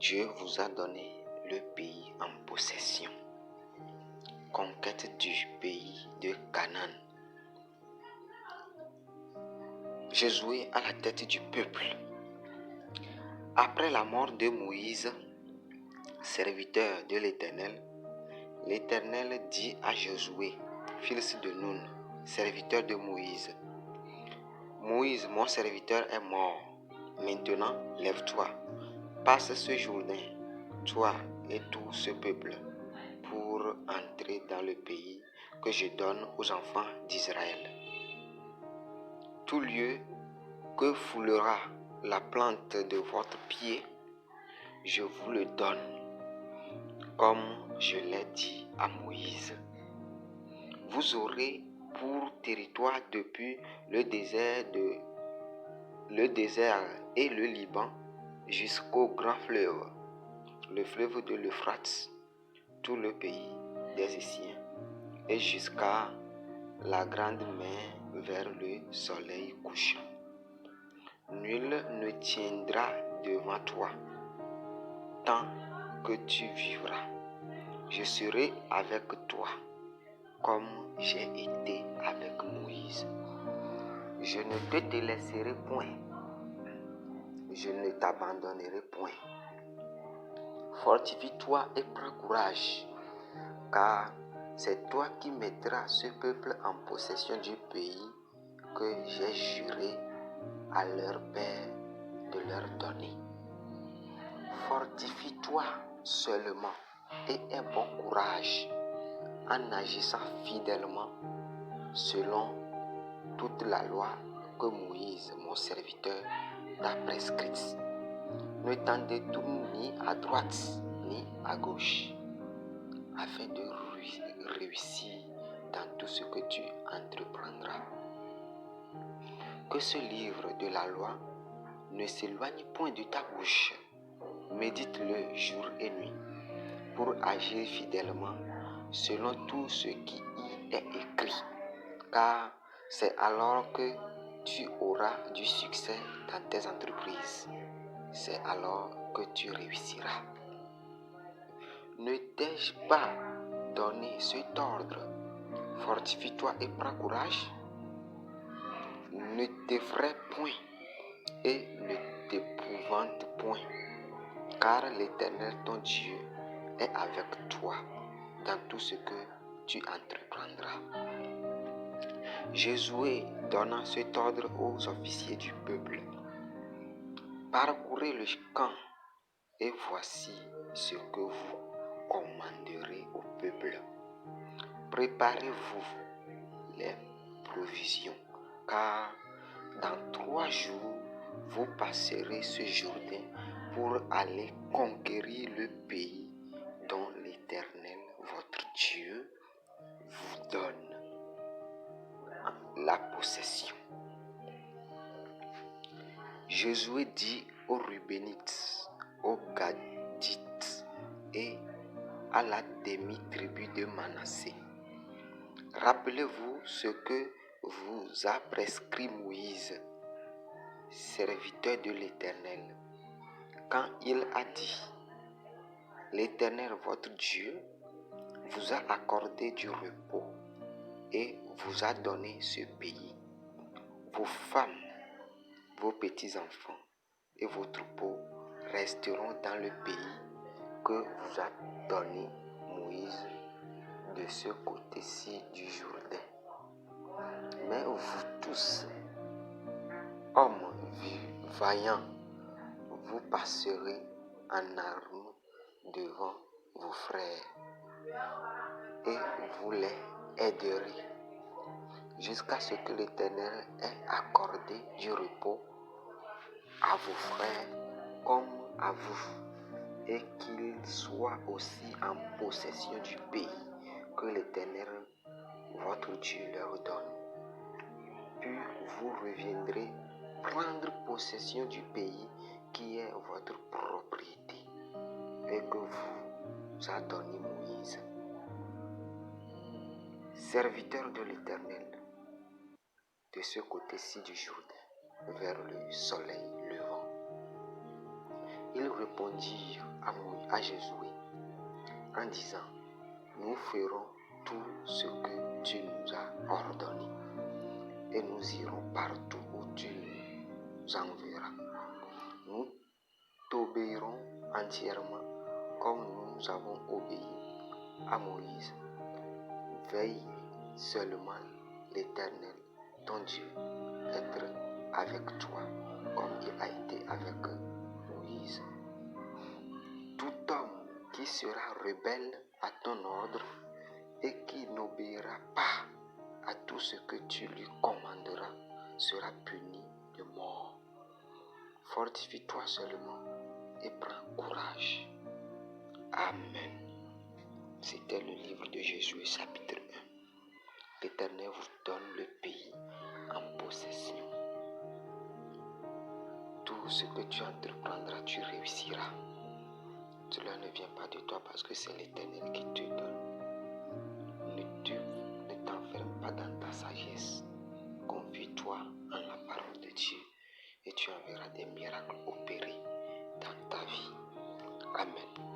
Dieu vous a donné le pays en possession. Conquête du pays de Canaan. Josué à la tête du peuple. Après la mort de Moïse, serviteur de l'Éternel, l'Éternel dit à Josué, fils de Nun, serviteur de Moïse, Moïse, mon serviteur, est mort. Maintenant, lève-toi, passe ce Jourdain, toi et tout ce peuple, pour entrer dans le pays que je donne aux enfants d'Israël. Tout lieu que foulera la plante de votre pied, je vous le donne, comme je l'ai dit à Moïse. Vous aurez pour territoire depuis le désert et le Liban jusqu'au grand fleuve, le fleuve de l'Euphrate, tout le pays des Hessiens, et jusqu'à la grande mer vers le soleil couchant. Nul ne tiendra devant toi tant que tu vivras. Je serai avec toi comme j'ai été avec Moïse. Je ne te délaisserai point. Je ne t'abandonnerai point. Fortifie-toi et prends courage, car c'est toi qui mettras ce peuple en possession du pays que j'ai juré à leur père de leur donner. Fortifie-toi seulement et aie bon courage en agissant fidèlement selon toute la loi que Moïse, mon serviteur, t'a prescrite. Ne t'en détourne ni à droite ni à gauche, afin de réussir dans tout ce que tu entreprendras. Que ce livre de la loi ne s'éloigne point de ta bouche. Médite-le jour et nuit pour agir fidèlement selon tout ce qui y est écrit, car c'est alors que tu auras du succès dans tes entreprises. C'est alors que tu réussiras. Ne t'ai-je pas donné cet ordre? Fortifie-toi et prends courage. Ne t'effraie point et ne t'épouvante point, car l'Éternel ton Dieu est avec toi dans tout ce que tu entreprendras. Josué donna cet ordre aux officiers du peuple. Parcourez le camp, et voici ce que vous commanderez au peuple. Préparez-vous les provisions, car dans 3 jours, vous passerez ce Jourdain pour aller conquérir le pays dont l'Éternel, votre Dieu, vous donne la possession. Josué dit aux Rubénites, aux Gadites et à la demi-tribu de Manassé, rappelez-vous ce que vous a prescrit Moïse, serviteur de l'Éternel, quand il a dit, l'Éternel votre Dieu vous a accordé du repos et vous a donné ce pays. Vos femmes, vos petits-enfants et vos troupeaux resteront dans le pays que vous a donné Moïse de ce côté-ci du Jourdain. Mais vous tous, hommes vaillants, vous passerez en armes devant vos frères et vous les aiderez jusqu'à ce que l'Éternel ait accordé du repos à vos frères comme à vous, et qu'ils soient aussi en possession du pays que l'Éternel, votre Dieu, leur donne. Puis vous reviendrez prendre possession du pays qui est votre propriété et que vous a donné Moïse, serviteur de l'Éternel, de ce côté-ci du Jourdain, vers le soleil levant. Ils répondirent à Josué en disant, nous ferons tout ce que tu nous as ordonné et nous irons partout où tu nous enverras. Nous t'obéirons entièrement comme nous avons obéi à Moïse. Veille seulement l'Éternel, ton Dieu, être avec toi comme il a été avec Moïse. Tout homme qui sera rebelle à ton ordre et qui n'obéira pas à tout ce que tu lui commanderas sera puni de mort. Fortifie-toi seulement et prends courage. Amen. C'était le livre de Josué chapitre 1. L'Éternel vous donne le pays en possession. Tout ce que tu entreprendras, tu réussiras. Cela ne vient pas de toi parce que c'est l'Éternel qui te donne. Ne t'enferme pas dans ta sagesse. Confie-toi en la parole de Dieu et tu en verras des miracles opérer dans ta vie. Amen.